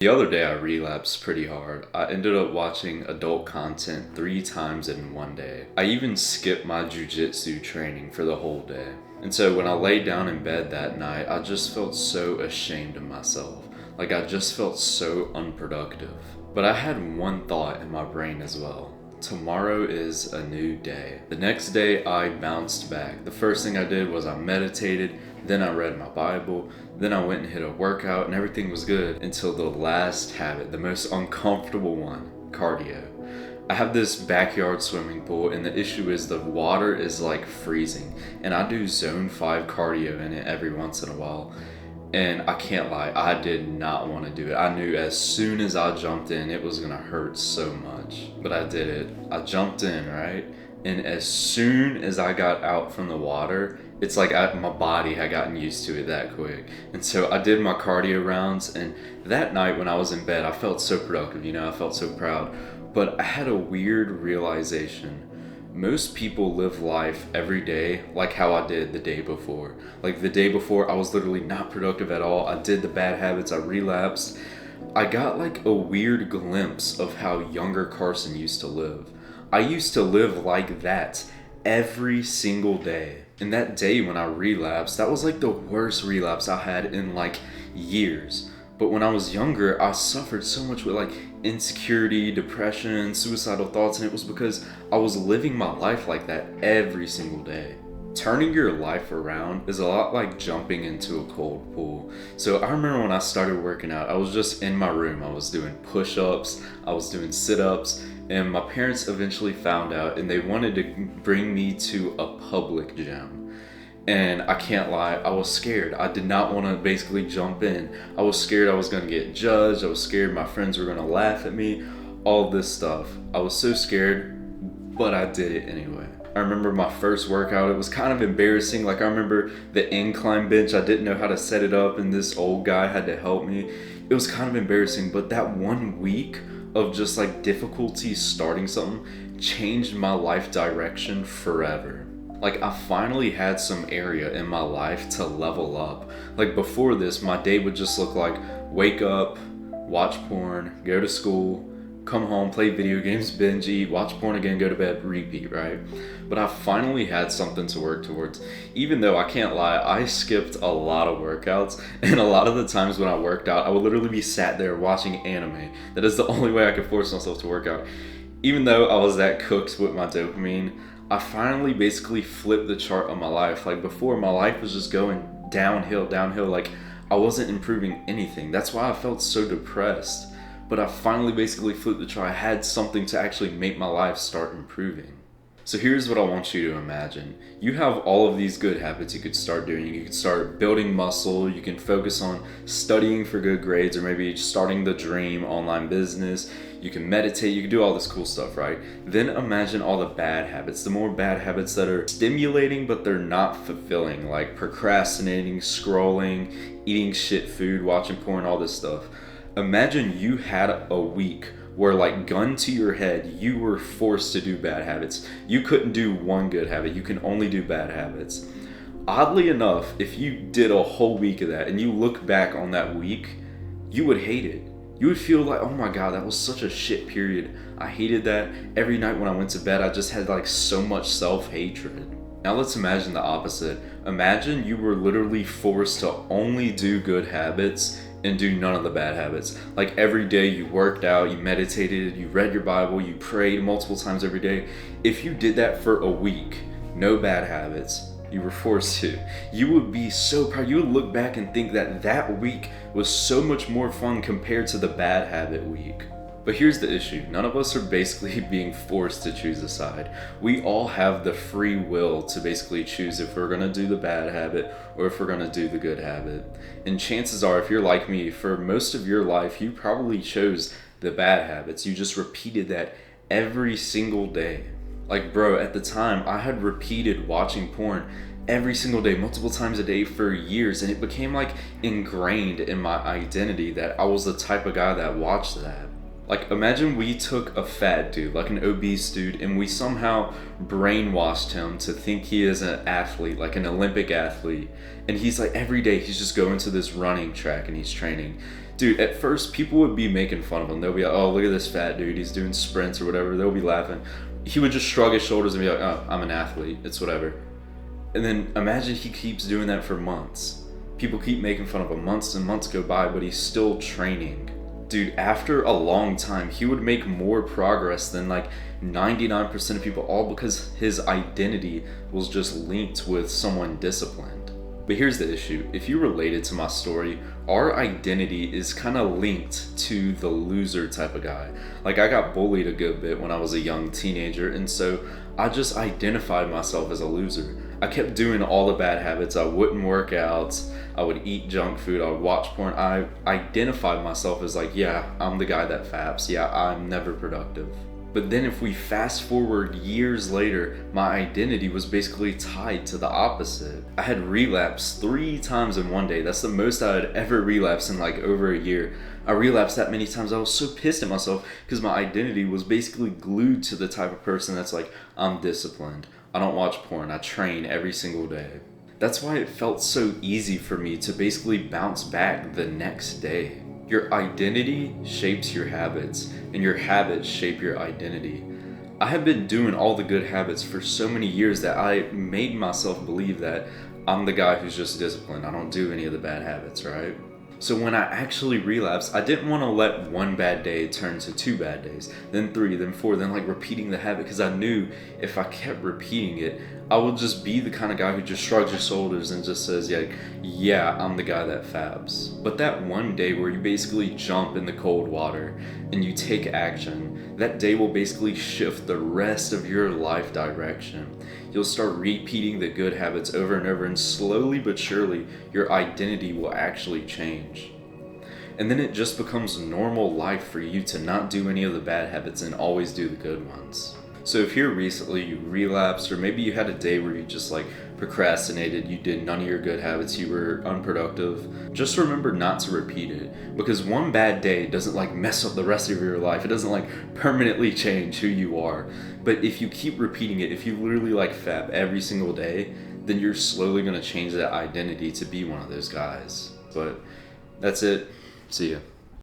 The other day I relapsed pretty hard. I ended up watching adult content 3 times in one day. I even skipped my jujitsu training for the whole day. And so when I laid down in bed that night, I just felt so ashamed of myself. Like I just felt so unproductive. But I had one thought in my brain as well. Tomorrow is a new day. The next day I bounced back. The first thing I did was I meditated, then I read my Bible, then I went and hit a workout and everything was good until the last habit, the most uncomfortable one, cardio. I have this backyard swimming pool and the issue is the water is like freezing and I do zone 5 cardio in it every once in a while. And I can't lie, I did not want to do it. I knew as soon as I jumped in, it was gonna hurt so much. But I did it. I jumped in, right? And as soon as I got out from the water, it's like my body had gotten used to it that quick. And so I did my cardio rounds, and that night when I was in bed, I felt so productive, I felt so proud. But I had a weird realization. Most people live life every day like how I did the day before. Like the day before, I was literally not productive at all. I did the bad habits, I relapsed. I got like a weird glimpse of how younger Carson used to live. I used to live like that every single day. And that day when I relapsed, that was like the worst relapse I had in like years. But when I was younger, I suffered so much with like insecurity, depression, suicidal thoughts, and it was because I was living my life like that every single day. Turning your life around is a lot like jumping into a cold pool. So I remember when I started working out, I was just in my room. I was doing push-ups, I was doing sit-ups, and my parents eventually found out and they wanted to bring me to a public gym. And I can't lie, I was scared. I did not want to basically jump in. I was scared I was going to get judged. I was scared my friends were going to laugh at me. All this stuff. I was so scared, but I did it anyway. I remember my first workout, it was kind of embarrassing. Like I remember the incline bench, I didn't know how to set it up and this old guy had to help me. It was kind of embarrassing, but that 1 week of just like difficulty starting something changed my life direction forever. Like I finally had some area in my life to level up. Like before this, my day would just look like wake up, watch porn, go to school, come home, play video games, binge eat, watch porn again, go to bed, repeat, right? But I finally had something to work towards. Even though I can't lie, I skipped a lot of workouts, and a lot of the times when I worked out, I would literally be sat there watching anime. That is the only way I could force myself to work out. Even though I was that cooked with my dopamine, I finally basically flipped the chart of my life. Like before, my life was just going downhill, like I wasn't improving anything. That's why I felt so depressed. But I finally basically flipped the chart. I had something to actually make my life start improving. So here's what I want you to imagine. You have all of these good habits you could start doing. You could start building muscle. You can focus on studying for good grades or maybe starting the dream online business. You can meditate. You can do all this cool stuff, right? Then imagine all the bad habits, the more bad habits that are stimulating but they're not fulfilling, like procrastinating, scrolling, eating shit food, watching porn, all this stuff. Imagine you had a week where, like, gun to your head, you were forced to do bad habits. You couldn't do one good habit. You can only do bad habits. Oddly enough, if you did a whole week of that and you look back on that week, you would hate it. You would feel like, oh my God, that was such a shit period. I hated that. Every night when I went to bed, I just had like so much self-hatred. Now let's imagine the opposite. Imagine you were literally forced to only do good habits and do none of the bad habits. Like every day you worked out, you meditated, you read your Bible, you prayed multiple times every day. If you did that for a week, no bad habits, you were forced to, you would be so proud. You would look back and think that that week was so much more fun compared to the bad habit week. But here's the issue. None of us are basically being forced to choose a side. We all have the free will to basically choose if we're going to do the bad habit or if we're going to do the good habit. And chances are, if you're like me, for most of your life, you probably chose the bad habits. You just repeated that every single day. Like, bro, at the time, I had repeated watching porn every single day, multiple times a day for years, and it became like ingrained in my identity that I was the type of guy that watched that. Like, imagine we took a fat dude, like an obese dude, and we somehow brainwashed him to think he is an athlete, like an Olympic athlete. And he's like, every day he's just going to this running track and he's training. Dude, at first people would be making fun of him. They'll be like, oh, look at this fat dude, he's doing sprints or whatever. They'll be laughing. He would just shrug his shoulders and be like, oh, I'm an athlete, it's whatever. And then imagine he keeps doing that for months. People keep making fun of him, months and months go by, but he's still training. Dude, after a long time, he would make more progress than like 99% of people, all because his identity was just linked with someone disciplined. But here's the issue. If you related to my story, our identity is kind of linked to the loser type of guy. Like, I got bullied a good bit when I was a young teenager, and so I just identified myself as a loser. I kept doing all the bad habits. I wouldn't work out. I would eat junk food. I would watch porn. I identified myself as like, yeah, I'm the guy that faps. Yeah, I'm never productive. But then if we fast forward years later, my identity was basically tied to the opposite. I had relapsed 3 times in one day. That's the most I had ever relapsed in like over a year. I relapsed that many times. I was so pissed at myself because my identity was basically glued to the type of person that's like, I'm disciplined. I don't watch porn. I train every single day. That's why it felt so easy for me to basically bounce back the next day. Your identity shapes your habits, and your habits shape your identity. I have been doing all the good habits for so many years that I made myself believe that I'm the guy who's just disciplined. I don't do any of the bad habits, right? So when I actually relapsed, I didn't want to let one bad day turn to 2 bad days, then 3, then 4, then like repeating the habit, because I knew if I kept repeating it, I would just be the kind of guy who just shrugs his shoulders and just says, yeah, I'm the guy that fabs. But that one day where you basically jump in the cold water and you take action, that day will basically shift the rest of your life direction. You'll start repeating the good habits over and over, and slowly but surely, your identity will actually change. And then it just becomes normal life for you to not do any of the bad habits and always do the good ones. So if here recently you relapsed, or maybe you had a day where you just like procrastinated, you did none of your good habits, you were unproductive, just remember not to repeat it. Because one bad day doesn't like mess up the rest of your life. It doesn't like permanently change who you are. But if you keep repeating it, if you literally like fap every single day, then you're slowly going to change that identity to be one of those guys. But that's it. See ya.